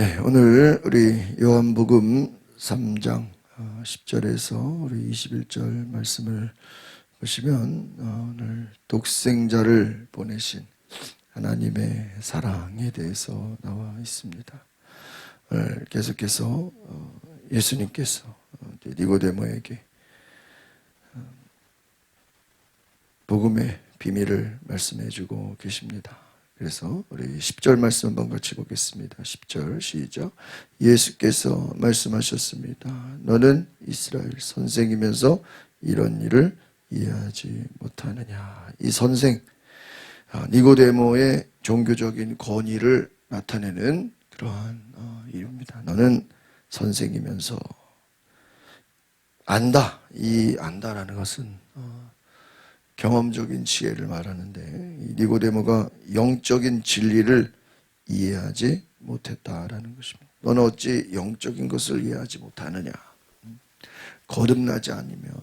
네, 오늘 우리 요한복음 3장 10절에서 우리 21절 말씀을 보시면 오늘 독생자를 보내신 하나님의 사랑에 대해서 나와 있습니다. 오늘 계속해서 예수님께서 니고데모에게 복음의 비밀을 말씀해 주고 계십니다. 그래서 우리 10절 말씀 한번 같이 보겠습니다. 10절 시작. 예수께서 말씀하셨습니다. 너는 이스라엘 선생이면서 이런 일을 이해하지 못하느냐. 이 선생, 니고데모의 종교적인 권위를 나타내는 그러한 이유입니다. 너는 선생이면서 안다. 이 안다라는 것은 경험적인 지혜를 말하는데, 니고데모가 영적인 진리를 이해하지 못했다라는 것입니다. 너는 어찌 영적인 것을 이해하지 못하느냐. 거듭나지 않으면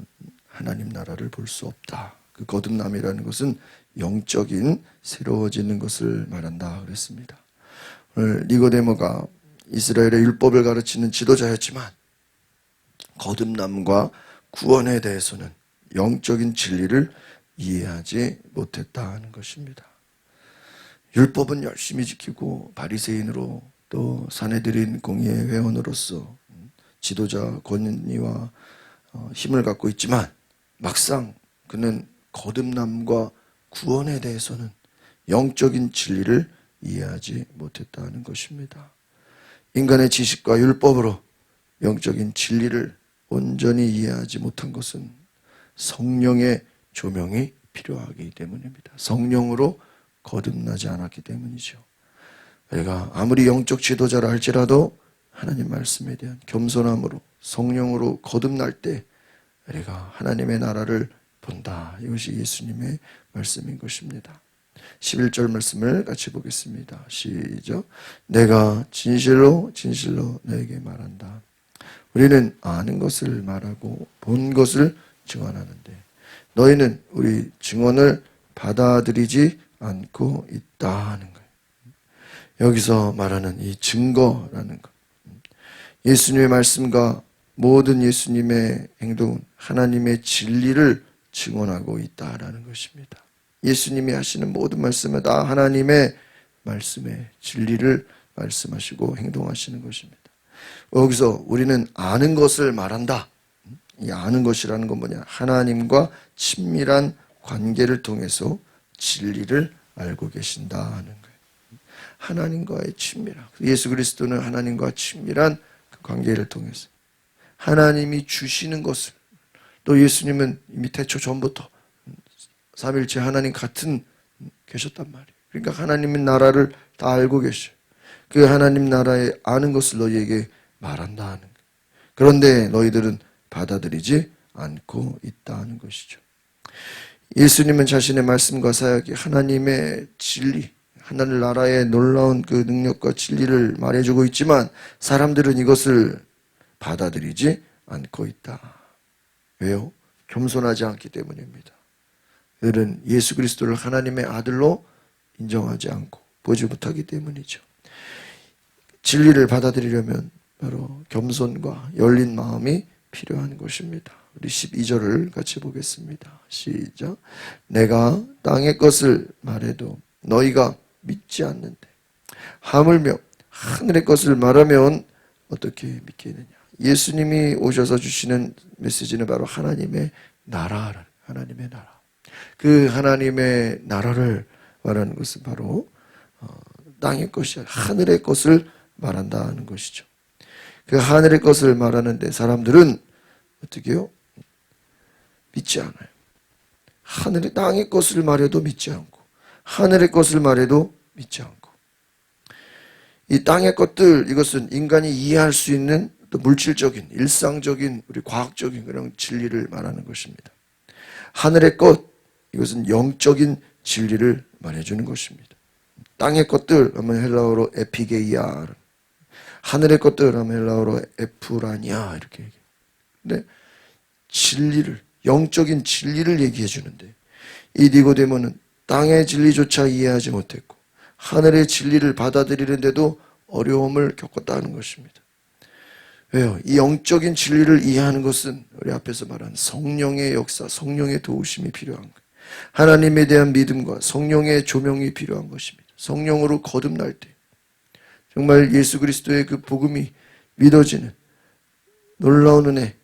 하나님 나라를 볼 수 없다. 그 거듭남이라는 것은 영적인 새로워지는 것을 말한다 그랬습니다. 오늘 니고데모가 이스라엘의 율법을 가르치는 지도자였지만 거듭남과 구원에 대해서는 영적인 진리를 이해하지 못했다는 것입니다. 율법은 열심히 지키고 바리새인으로 또 사내들인 공의의 회원으로서 지도자 권위와 힘을 갖고 있지만 막상 그는 거듭남과 구원에 대해서는 영적인 진리를 이해하지 못했다는 것입니다. 인간의 지식과 율법으로 영적인 진리를 온전히 이해하지 못한 것은 성령의 조명이 필요하기 때문입니다. 성령으로 거듭나지 않았기 때문이죠. 우리가 아무리 영적 지도자라 할지라도 하나님 말씀에 대한 겸손함으로 성령으로 거듭날 때 우리가 하나님의 나라를 본다. 이것이 예수님의 말씀인 것입니다. 11절 말씀을 같이 보겠습니다. 시작. 내가 진실로 진실로 너에게 말한다. 우리는 아는 것을 말하고 본 것을 증언하는데 너희는 우리 증언을 받아들이지 않고 있다 하는 거예요. 여기서 말하는 이 증거라는 것. 예수님의 말씀과 모든 예수님의 행동은 하나님의 진리를 증언하고 있다라는 것입니다. 예수님이 하시는 모든 말씀은 다 하나님의 말씀의 진리를 말씀하시고 행동하시는 것입니다. 여기서 우리는 아는 것을 말한다. 이 아는 것이라는 건 뭐냐? 하나님과 친밀한 관계를 통해서 진리를 알고 계신다 하는 거예요. 하나님과의 친밀한, 예수 그리스도는 하나님과 친밀한 그 관계를 통해서 하나님이 주시는 것을, 또 예수님은 이미 태초 전부터 삼일체 하나님 같은 계셨단 말이에요. 그러니까 하나님의 나라를 다 알고 계셔요. 그 하나님 나라에 아는 것을 너희에게 말한다 하는 거예요. 그런데 너희들은 받아들이지 않고 있다는 것이죠. 예수님은 자신의 말씀과 사역이 하나님의 진리, 하나님 나라의 놀라운 그 능력과 진리를 말해주고 있지만 사람들은 이것을 받아들이지 않고 있다. 왜요? 겸손하지 않기 때문입니다. 그들은 예수 그리스도를 하나님의 아들로 인정하지 않고 보지 못하기 때문이죠. 진리를 받아들이려면 바로 겸손과 열린 마음이 필요한 것입니다. 우리 12절을 같이 보겠습니다. 시작. 내가 땅의 것을 말해도 너희가 믿지 않는데 하물며 하늘의 것을 말하면 어떻게 믿겠느냐. 예수님이 오셔서 주시는 메시지는 바로 하나님의 나라, 하나님의 나라. 그 하나님의 나라를 말하는 것은 바로 땅의 것이 아니라 하늘의 것을 말한다는 것이죠. 그 하늘의 것을 말하는데 사람들은 어떻게 해요? 믿지 않아요. 하늘의 땅의 것을 말해도 믿지 않고 하늘의 것을 말해도 믿지 않고, 이 땅의 것들, 이것은 인간이 이해할 수 있는 또 물질적인 일상적인 우리 과학적인 그런 진리를 말하는 것입니다. 하늘의 것, 이것은 영적인 진리를 말해주는 것입니다. 땅의 것들 하면 헬라어로 에피게이아, 하늘의 것들 하면 헬라어로 에프라니아 이렇게 얘기해요. 근데 진리를, 영적인 진리를 얘기해 주는데 이 니고데모는 땅의 진리조차 이해하지 못했고 하늘의 진리를 받아들이는데도 어려움을 겪었다는 것입니다. 왜요? 이 영적인 진리를 이해하는 것은 우리 앞에서 말한 성령의 역사, 성령의 도우심이 필요한 거예요. 하나님에 대한 믿음과 성령의 조명이 필요한 것입니다. 성령으로 거듭날 때 정말 예수 그리스도의 그 복음이 믿어지는 놀라운 은혜,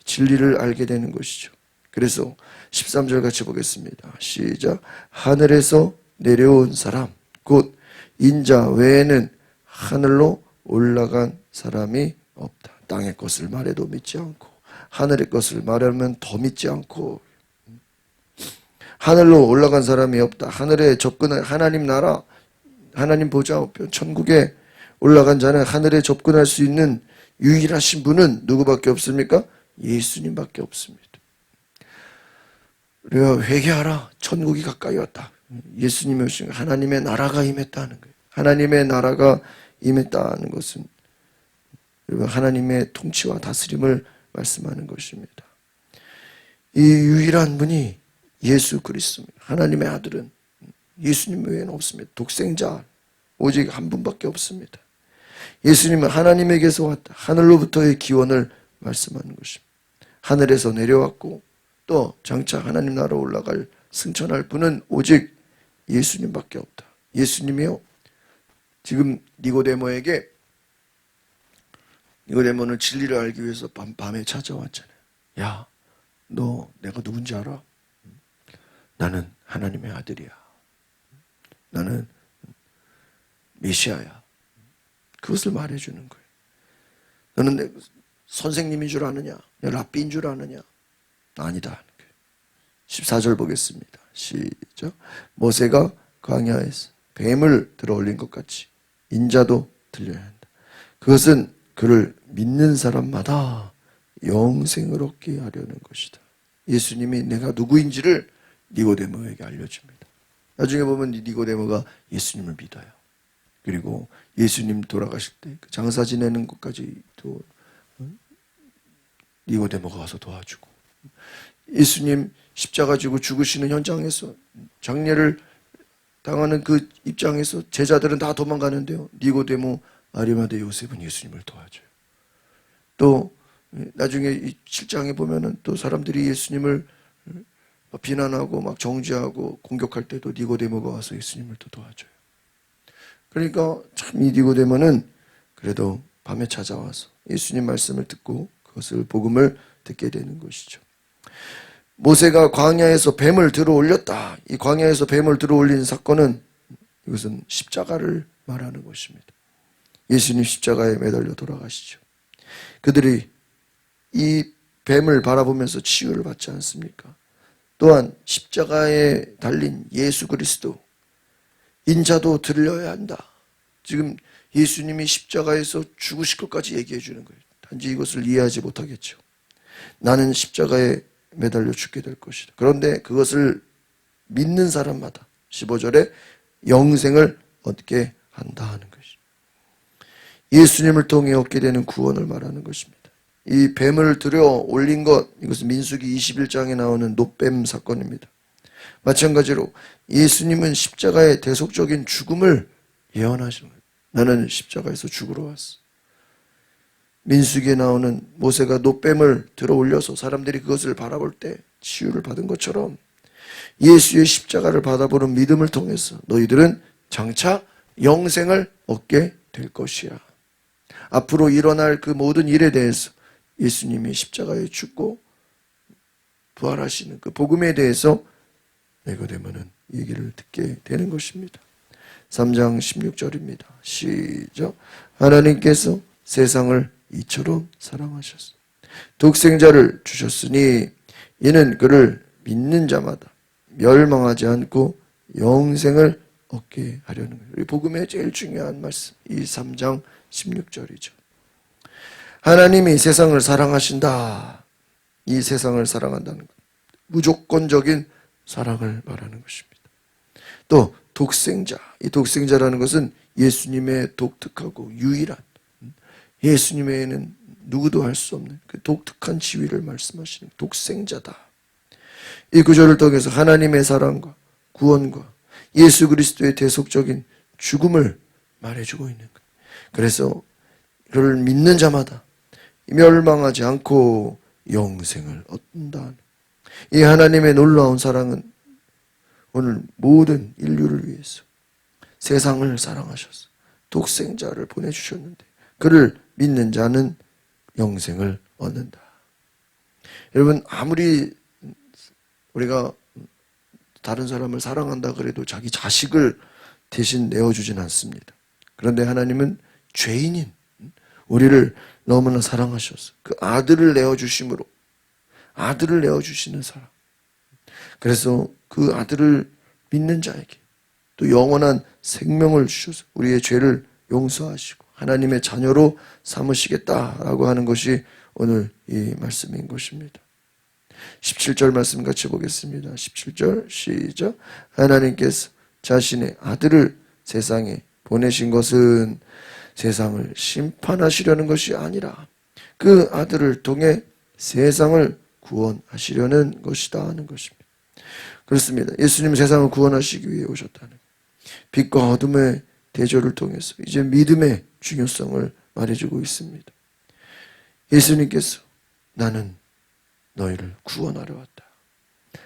진리를 알게 되는 것이죠. 그래서 13절 같이 보겠습니다. 시작. 하늘에서 내려온 사람 곧 인자 외에는 하늘로 올라간 사람이 없다. 땅의 것을 말해도 믿지 않고 하늘의 것을 말하면 더 믿지 않고 하늘로 올라간 사람이 없다. 하늘에 접근한 하나님 나라, 하나님 보좌 우편 천국에 올라간 자는 하늘에 접근할 수 있는 유일하신 분은 누구밖에 없습니까? 예수님밖에 없습니다. 우리가 회개하라. 천국이 가까이 왔다. 예수님이 오신 하나님의 나라가 임했다는 거예요. 하나님의 나라가 임했다는 것은 하나님의 통치와 다스림을 말씀하는 것입니다. 이 유일한 분이 예수 그리스도입니다. 하나님의 아들은 예수님 외에는 없습니다. 독생자 오직 한 분밖에 없습니다. 예수님은 하나님에게서 왔다. 하늘로부터의 기원을 말씀하는 것입니다. 하늘에서 내려왔고 또 장차 하나님 나라로 올라갈 승천할 분은 오직 예수님밖에 없다. 예수님이요. 지금 니고데모는 진리를 알기 위해서 밤에 찾아왔잖아요. 야, 너 내가 누군지 알아? 나는 하나님의 아들이야. 나는 메시아야. 그것을 말해주는 거예요. 너는 내 선생님인 줄 아느냐? 랍비인 줄 아느냐? 아니다. 14절 보겠습니다. 시작. 모세가 광야에서 뱀을 들어 올린 것 같이 인자도 들려야 한다. 그것은 그를 믿는 사람마다 영생을 얻게 하려는 것이다. 예수님이 내가 누구인지를 니고데모에게 알려줍니다. 나중에 보면 니고데모가 예수님을 믿어요. 그리고 예수님 돌아가실 때 그 장사 지내는 것까지도 니고데모가 와서 도와주고, 예수님 십자가 지고 죽으시는 현장에서 장례를 당하는 그 입장에서 제자들은 다 도망가는데요. 니고데모, 아리마대 요셉은 예수님을 도와줘요. 또 나중에 이 7장에 보면은 또 사람들이 예수님을 비난하고 막 정죄하고 공격할 때도 니고데모가 와서 예수님을 또 도와줘요. 그러니까 참 이 니고데모는 그래도 밤에 찾아와서 예수님 말씀을 듣고 그것을 복음을 듣게 되는 것이죠. 모세가 광야에서 뱀을 들어 올렸다. 이 광야에서 뱀을 들어 올린 사건은 이것은 십자가를 말하는 것입니다. 예수님 십자가에 매달려 돌아가시죠. 그들이 이 뱀을 바라보면서 치유를 받지 않습니까? 또한 십자가에 달린 예수 그리스도 인자도 들려야 한다. 지금 예수님이 십자가에서 죽으실 것까지 얘기해 주는 거예요. 단지 이것을 이해하지 못하겠죠. 나는 십자가에 매달려 죽게 될 것이다. 그런데 그것을 믿는 사람마다 15절에 영생을 얻게 한다 하는 것이죠. 예수님을 통해 얻게 되는 구원을 말하는 것입니다. 이 뱀을 들여 올린 것, 이것은 민수기 21장에 나오는 놋뱀 사건입니다. 마찬가지로 예수님은 십자가의 대속적인 죽음을 예언하시는 거예요. 나는 십자가에서 죽으러 왔어. 민수기에 나오는 모세가 놋뱀을 들어 올려서 사람들이 그것을 바라볼 때 치유를 받은 것처럼 예수의 십자가를 바라보는 믿음을 통해서 너희들은 장차 영생을 얻게 될 것이야. 앞으로 일어날 그 모든 일에 대해서 예수님이 십자가에 죽고 부활하시는 그 복음에 대해서 니고데모는 얘기를 듣게 되는 것입니다. 3장 16절입니다. 시작. 하나님께서 세상을 이처럼 사랑하셨어. 독생자를 주셨으니 이는 그를 믿는 자마다 멸망하지 않고 영생을 얻게 하려는 거예요. 우리 복음의 제일 중요한 말씀, 이 3장 16절이죠. 하나님이 세상을 사랑하신다. 이 세상을 사랑한다는 것, 무조건적인 사랑을 말하는 것입니다. 또 독생자, 이 독생자라는 것은 예수님의 독특하고 유일한, 예수님 외에는 누구도 할 수 없는 그 독특한 지위를 말씀하시는 독생자다. 이 구절을 통해서 하나님의 사랑과 구원과 예수 그리스도의 대속적인 죽음을 말해주고 있는 거예요. 그래서 그를 믿는 자마다 멸망하지 않고 영생을 얻는다. 이 하나님의 놀라운 사랑은 오늘 모든 인류를 위해서 세상을 사랑하셔서 독생자를 보내주셨는데 그를 믿는 자는 영생을 얻는다. 여러분, 아무리 우리가 다른 사람을 사랑한다 그래도 자기 자식을 대신 내어주진 않습니다. 그런데 하나님은 죄인인 우리를 너무나 사랑하셔서 그 아들을 내어주심으로 아들을 내어주시는 사랑. 그래서 그 아들을 믿는 자에게 또 영원한 생명을 주셔서 우리의 죄를 용서하시고 하나님의 자녀로 삼으시겠다라고 하는 것이 오늘 이 말씀인 것입니다. 17절 말씀 같이 보겠습니다. 17절 시작. 하나님께서 자신의 아들을 세상에 보내신 것은 세상을 심판하시려는 것이 아니라 그 아들을 통해 세상을 구원하시려는 것이다 하는 것입니다. 그렇습니다. 예수님은 세상을 구원하시기 위해 오셨다는 거예요. 빛과 어둠의 대조를 통해서 이제 믿음의 중요성을 말해주고 있습니다. 예수님께서 나는 너희를 구원하려 왔다.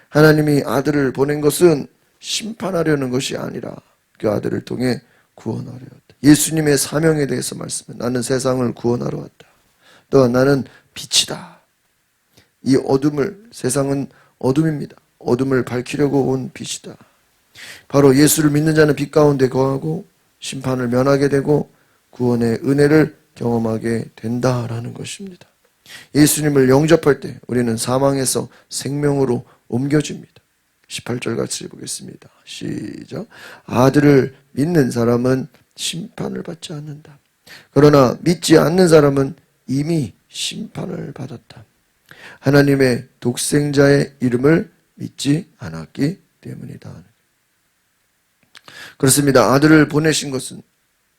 하나님이 아들을 보낸 것은 심판하려는 것이 아니라 그 아들을 통해 구원하려 왔다. 예수님의 사명에 대해서 말씀해 나는 세상을 구원하러 왔다. 또 나는 빛이다. 이 어둠을 세상은 어둠입니다. 어둠을 밝히려고 온 빛이다. 바로 예수를 믿는 자는 빛 가운데 거하고 심판을 면하게 되고 구원의 은혜를 경험하게 된다라는 것입니다. 예수님을 영접할 때 우리는 사망에서 생명으로 옮겨집니다. 18절 같이 보겠습니다. 시작. 아들을 믿는 사람은 심판을 받지 않는다. 그러나 믿지 않는 사람은 이미 심판을 받았다. 하나님의 독생자의 이름을 믿지 않았기 때문이다. 그렇습니다. 아들을 보내신 것은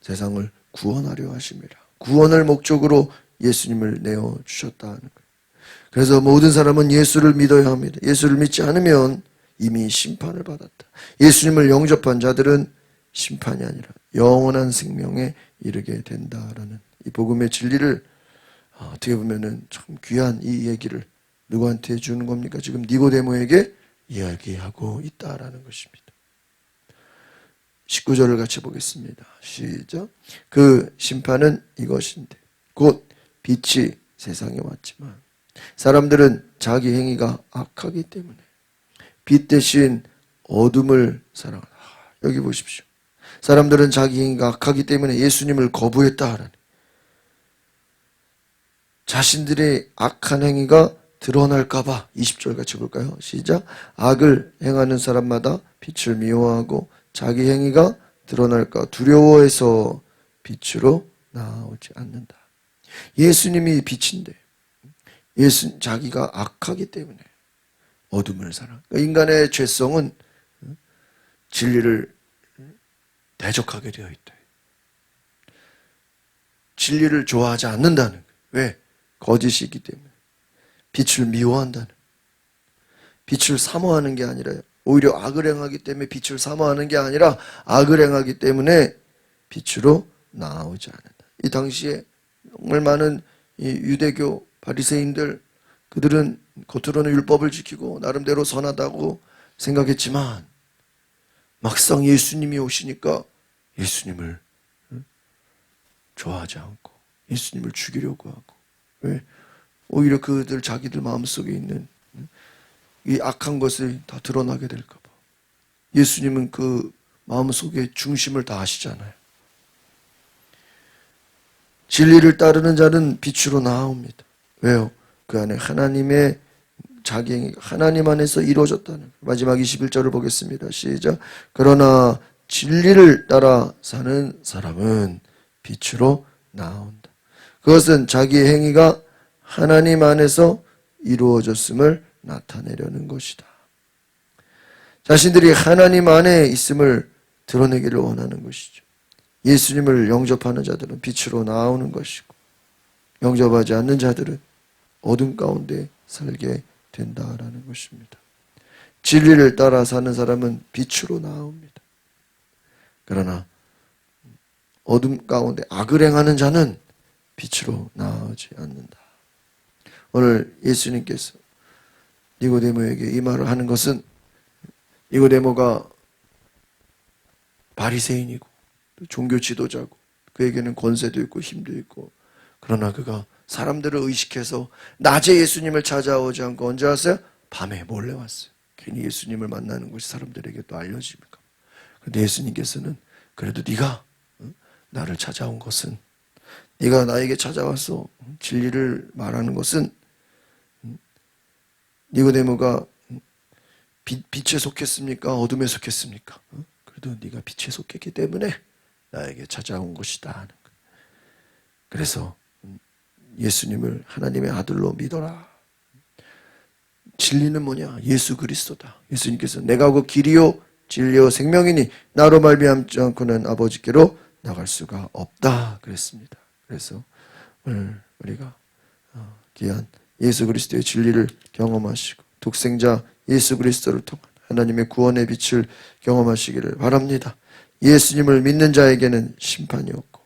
세상을 구원하려 하심이라. 구원을 목적으로 예수님을 내어주셨다는 거예요. 그래서 모든 사람은 예수를 믿어야 합니다. 예수를 믿지 않으면 이미 심판을 받았다. 예수님을 영접한 자들은 심판이 아니라 영원한 생명에 이르게 된다라는 이 복음의 진리를 어떻게 보면은 참 귀한 이 얘기를 누구한테 주는 겁니까? 지금 니고데모에게 이야기하고 있다라는 것입니다. 19절을 같이 보겠습니다. 시작. 그 심판은 이것인데 곧 빛이 세상에 왔지만 사람들은 자기 행위가 악하기 때문에 빛 대신 어둠을 사랑한다. 여기 보십시오. 사람들은 자기 행위가 악하기 때문에 예수님을 거부했다. 자신들의 악한 행위가 드러날까봐 20절 같이 볼까요? 시작. 악을 행하는 사람마다 빛을 미워하고 자기 행위가 드러날까 두려워해서 빛으로 나오지 않는다. 예수님이 빛인데 자기가 악하기 때문에 어둠을 사랑. 인간의 죄성은 진리를 대적하게 되어 있다. 진리를 좋아하지 않는다는 거예요. 왜? 거짓이기 때문에. 빛을 미워한다는 거예요. 빛을 사모하는 게 아니라 오히려 악을 행하기 때문에 빛을 사모하는 게 아니라 악을 행하기 때문에 빛으로 나오지 않는다. 이 당시에 정말 많은 이 유대교 바리새인들 그들은 겉으로는 율법을 지키고 나름대로 선하다고 생각했지만 막상 예수님이 오시니까 예수님을 좋아하지 않고 예수님을 죽이려고 하고 왜? 오히려 그들 자기들 마음속에 있는 이 악한 것을 다 드러나게 될까 봐. 예수님은 그 마음속에 중심을 다 아시잖아요. 진리를 따르는 자는 빛으로 나옵니다. 왜요? 그 안에 하나님의 자기 행위가 하나님 안에서 이루어졌다는. 마지막 21절을 보겠습니다. 시작. 그러나 진리를 따라 사는 사람은 빛으로 나온다. 그것은 자기의 행위가 하나님 안에서 이루어졌음을 나타내려는 것이다. 자신들이 하나님 안에 있음을 드러내기를 원하는 것이죠. 예수님을 영접하는 자들은 빛으로 나오는 것이고 영접하지 않는 자들은 어둠 가운데 살게 된다라는 것입니다. 진리를 따라 사는 사람은 빛으로 나옵니다. 그러나 어둠 가운데 악을 행하는 자는 빛으로 나아오지 않는다. 오늘 예수님께서 니고데모에게 이 말을 하는 것은 니고데모가 바리새인이고 종교 지도자고 그에게는 권세도 있고 힘도 있고 그러나 그가 사람들을 의식해서 낮에 예수님을 찾아오지 않고 언제 왔어요? 밤에 몰래 왔어요. 괜히 예수님을 만나는 것이 사람들에게 또 알려집니까? 그런데 예수님께서는 그래도 네가 나를 찾아온 것은 네가 나에게 찾아와서 진리를 말하는 것은 니고데모가 빛에 속했습니까? 어둠에 속했습니까? 그래도 네가 빛에 속했기 때문에 나에게 찾아온 것이다 하는 거예요. 그래서 예수님을 하나님의 아들로 믿어라. 진리는 뭐냐? 예수 그리스도다. 예수님께서 내가 그 길이요 진리요 생명이니 나로 말미암지 않고는 아버지께로 나갈 수가 없다 그랬습니다. 그래서 오늘 우리가 귀한 예수 그리스도의 진리를 경험하시고 독생자 예수 그리스도를 통한 하나님의 구원의 빛을 경험하시기를 바랍니다. 예수님을 믿는 자에게는 심판이 없고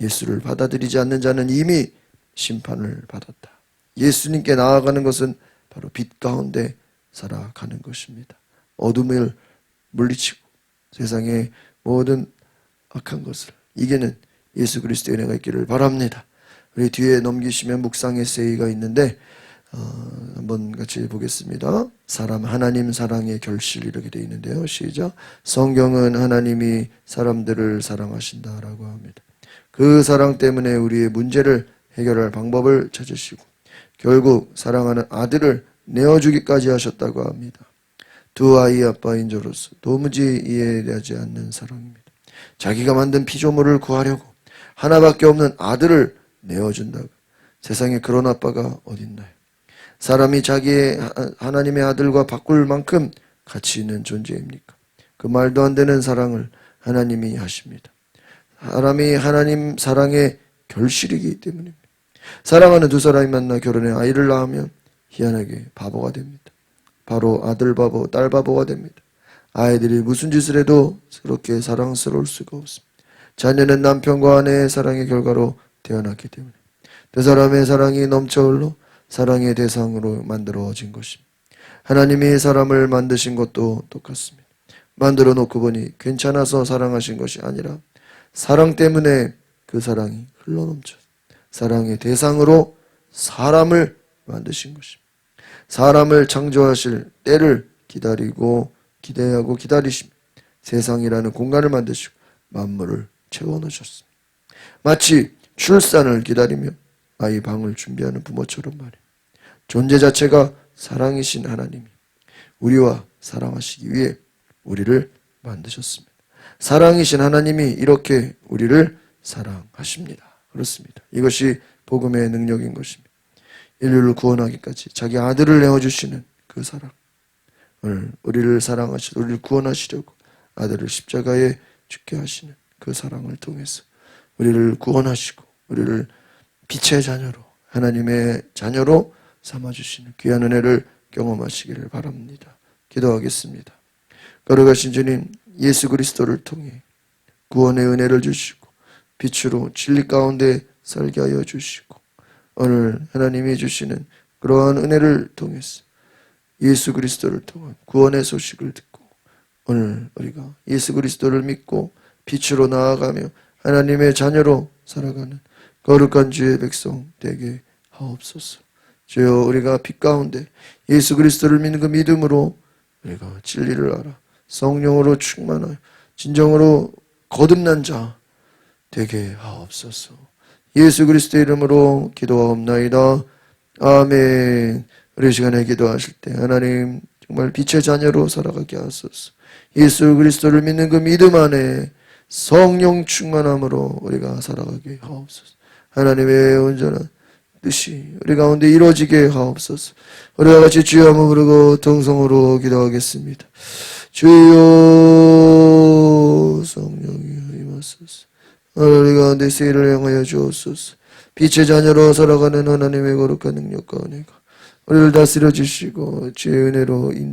예수를 받아들이지 않는 자는 이미 심판을 받았다. 예수님께 나아가는 것은 바로 빛 가운데 살아가는 것입니다. 어둠을 물리치고 세상의 모든 악한 것을 이기는 예수 그리스도의 은혜가 있기를 바랍니다. 우리 뒤에 넘기시면 묵상의 세이가 있는데 한번 같이 보겠습니다. 하나님 사랑의 결실 이렇게 되어 있는데요. 시작. 성경은 하나님이 사람들을 사랑하신다라고 합니다. 그 사랑 때문에 우리의 문제를 해결할 방법을 찾으시고 결국 사랑하는 아들을 내어주기까지 하셨다고 합니다. 두 아이 아빠인 저로서 도무지 이해되지 않는 사랑입니다. 자기가 만든 피조물을 구하려고 하나밖에 없는 아들을 내어준다고. 세상에 그런 아빠가 어딨나요? 사람이 자기의 하나님의 아들과 바꿀 만큼 가치 있는 존재입니까? 그 말도 안 되는 사랑을 하나님이 하십니다. 사람이 하나님 사랑의 결실이기 때문입니다. 사랑하는 두 사람이 만나 결혼해 아이를 낳으면 희한하게 바보가 됩니다. 바로 아들 바보, 딸 바보가 됩니다. 아이들이 무슨 짓을 해도 그렇게 사랑스러울 수가 없습니다. 자녀는 남편과 아내의 사랑의 결과로 태어났기 때문에 두 사람의 사랑이 넘쳐 흘러 사랑의 대상으로 만들어진 것입니다. 하나님이 사람을 만드신 것도 똑같습니다. 만들어 놓고 보니 괜찮아서 사랑하신 것이 아니라 사랑 때문에 그 사랑이 흘러넘쳐 사랑의 대상으로 사람을 만드신 것입니다. 사람을 창조하실 때를 기다리고 기대하고 기다리십니다. 세상이라는 공간을 만드시고 만물을 채워넣으셨습니다. 마치 출산을 기다리며 아이 방을 준비하는 부모처럼 말이에요. 존재 자체가 사랑이신 하나님이 우리와 사랑하시기 위해 우리를 만드셨습니다. 사랑이신 하나님이 이렇게 우리를 사랑하십니다. 그렇습니다. 이것이 복음의 능력인 것입니다. 인류를 구원하기까지 자기 아들을 내어주시는 그 사랑. 오늘 우리를 사랑하시고 우리를 구원하시려고 아들을 십자가에 죽게 하시는 그 사랑을 통해서 우리를 구원하시고 우리를 빛의 자녀로 하나님의 자녀로 삼아주시는 귀한 은혜를 경험하시기를 바랍니다. 기도하겠습니다. 걸어가신 주님 예수 그리스도를 통해 구원의 은혜를 주시고 빛으로 진리 가운데 살게 하여 주시고 오늘 하나님이 주시는 그러한 은혜를 통해서 예수 그리스도를 통한 구원의 소식을 듣고 오늘 우리가 예수 그리스도를 믿고 빛으로 나아가며 하나님의 자녀로 살아가는 거룩한 주의 백성 되게 하옵소서. 주여 우리가 빛 가운데 예수 그리스도를 믿는 그 믿음으로 우리가 진리를 알아 성령으로 충만하여 진정으로 거듭난 자 되게 하옵소서. 예수 그리스도의 이름으로 기도하옵나이다. 아멘. 우리 시간에 기도하실 때 하나님 정말 빛의 자녀로 살아가게 하소서. 예수 그리스도를 믿는 그 믿음 안에 성령 충만함으로 우리가 살아가게 하옵소서. 하나님의 온전한 뜻이 우리 가운데 이루어지게 하옵소서. 우리가 같이 주여 한번 부르고 통성으로 기도하겠습니다. 주여 성령이 임하소서. 우리 가운데 세일을 행하여 주옵소서. 빛의 자녀로 살아가는 하나님의 거룩한 능력과 은혜가 우리를 다스려 주시고 주의 은혜로 인도